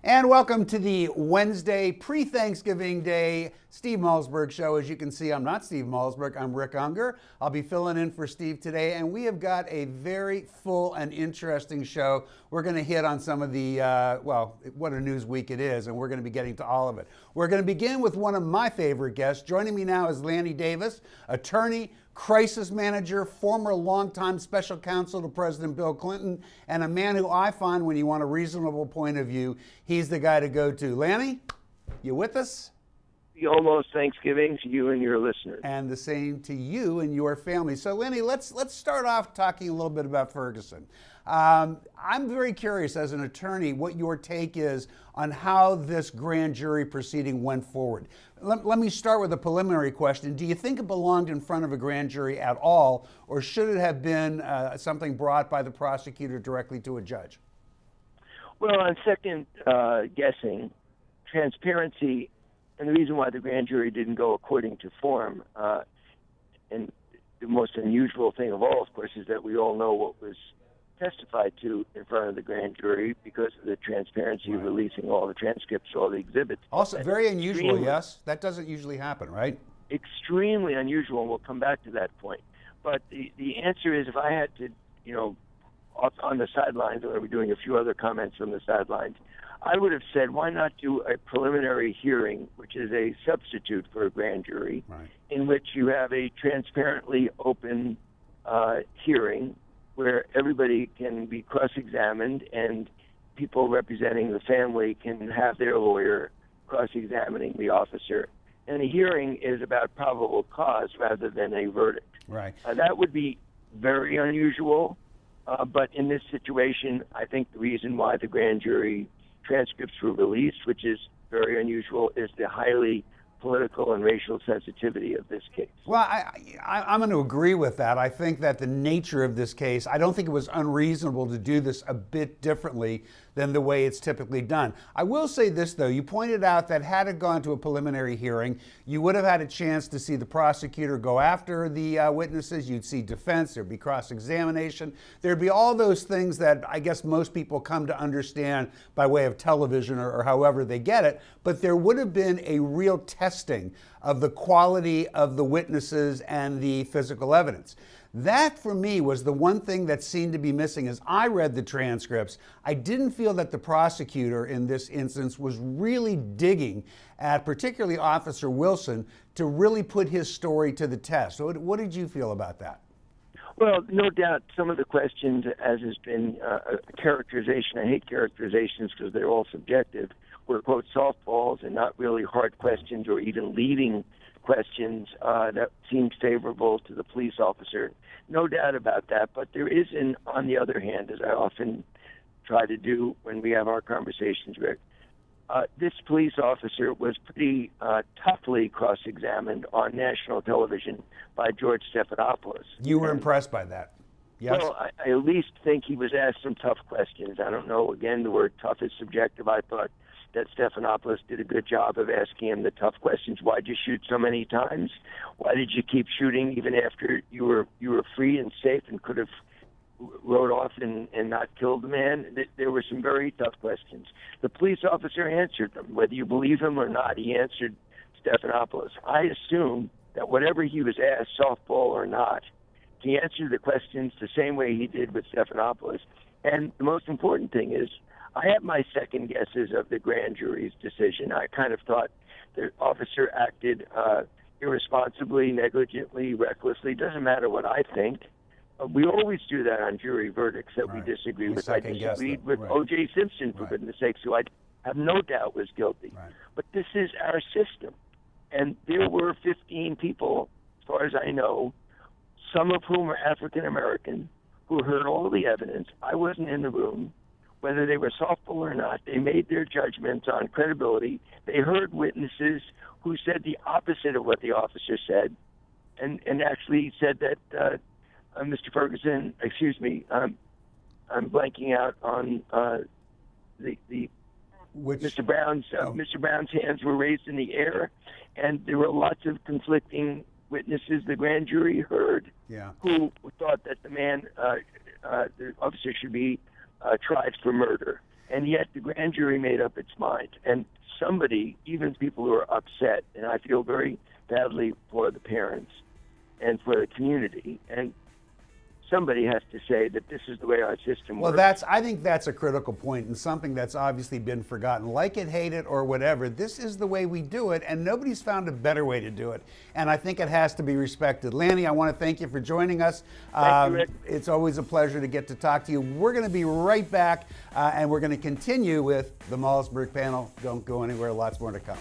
And welcome to the Wednesday pre-Thanksgiving Day Steve Malzberg show. As you can see, I'm not Steve Malzberg, I'm Rick Unger. I'll be filling in for Steve today, and we have got a very full and interesting show. We're going to hit on some of the, well, what a news week it is, and we're going to be getting to all of it. We're going to begin with one of my favorite guests. Joining me now is Lanny Davis, attorney, crisis manager, former longtime special counsel to President Bill Clinton, and a man who I find, when you want a reasonable point of view, he's the guy to go to. Lanny, you with us? Almost Thanksgiving to you and your listeners. And the same to you and your family. So, Lanny, let's start off talking a little bit about Ferguson. I'm very curious, as an attorney, what your take is on how this grand jury proceeding went forward. Let me start with a preliminary question. Do you think it belonged in front of a grand jury at all, or should it have been something brought by the prosecutor directly to a judge? Well, on second guessing, transparency, and the reason why the grand jury didn't go according to form, and the most unusual thing of all, of course, is that we all know what was testified to in front of the grand jury because of the transparency of releasing all the transcripts, all the exhibits. Also, very unusual, yes? That doesn't usually happen, right? Extremely unusual, and we'll come back to that point. But the answer is, if I had to, on the sidelines, or we're doing a few other comments on the sidelines, I would have said, why not do a preliminary hearing, which is a substitute for a grand jury, in which you have a transparently open hearing where everybody can be cross-examined and people representing the family can have their lawyer cross-examining the officer. And the hearing is about probable cause rather than a verdict. Right. That would be very unusual, but in this situation, I think the reason why the grand jury transcripts were released, which is very unusual, is the highly political and racial sensitivity of this case. Well, I'm going to agree with that. I think that the nature of this case, I don't think it was unreasonable to do this a bit differently than the way it's typically done. I will say this, though. You pointed out that had it gone to a preliminary hearing, you would have had a chance to see the prosecutor go after the witnesses. You'd see defense. There'd be cross-examination. There'd be all those things that I guess most people come to understand by way of television or however they get it. But there would have been a real testing of the quality of the witnesses and the physical evidence. That, for me, was the one thing that seemed to be missing. As I read the transcripts, I didn't feel that the prosecutor in this instance was really digging at particularly Officer Wilson to really put his story to the test. So what did you feel about that? Well, no doubt some of the questions, as has been a characterization, I hate characterizations because they're all subjective, were, quote, softballs and not really hard questions or even leading questions that seemed favorable to the police officer. No doubt about that, but there is, on the other hand, as I often try to do when we have our conversations, Rick, this police officer was pretty toughly cross-examined on national television by George Stephanopoulos. You were impressed by that? Yes. Well, I at least think he was asked some tough questions. I don't know, again, the word tough is subjective. I thought that Stephanopoulos did a good job of asking him the tough questions. Why'd you shoot so many times? Why did you keep shooting even after you were free and safe and could have rode off and not killed the man? There were some very tough questions. The police officer answered them. Whether you believe him or not, he answered Stephanopoulos. I assume that whatever he was asked, softball or not, he answered the questions the same way he did with Stephanopoulos. And the most important thing is, I have my second guesses of the grand jury's decision. I kind of thought the officer acted irresponsibly, negligently, recklessly. Doesn't matter what I think. We always do that on jury verdicts that we disagree with. I disagreed with O.J. Simpson, for goodness sakes, who I have no doubt was guilty. But this is our system. And there were 15 people, as far as I know, some of whom are African American, who heard all the evidence. I wasn't in the room. Whether they were softball or not, they made their judgments on credibility. They heard witnesses who said the opposite of what the officer said, and actually said that Mr. Ferguson, excuse me, I'm blanking out on Mr. Brown's hands were raised in the air, and there were lots of conflicting witnesses the grand jury heard who thought that the officer should be tried for murder. And yet the grand jury made up its mind. And somebody, even people who are upset, and I feel very badly for the parents and for the community, and somebody has to say that this is the way our system works. Well, I think that's a critical point and something that's obviously been forgotten. Like it, hate it, or whatever, this is the way we do it, and nobody's found a better way to do it. And I think it has to be respected. Lanny, I want to thank you for joining us. Thank you, Rick. It's always a pleasure to get to talk to you. We're going to be right back, and we're going to continue with the Malzberg panel. Don't go anywhere, lots more to come.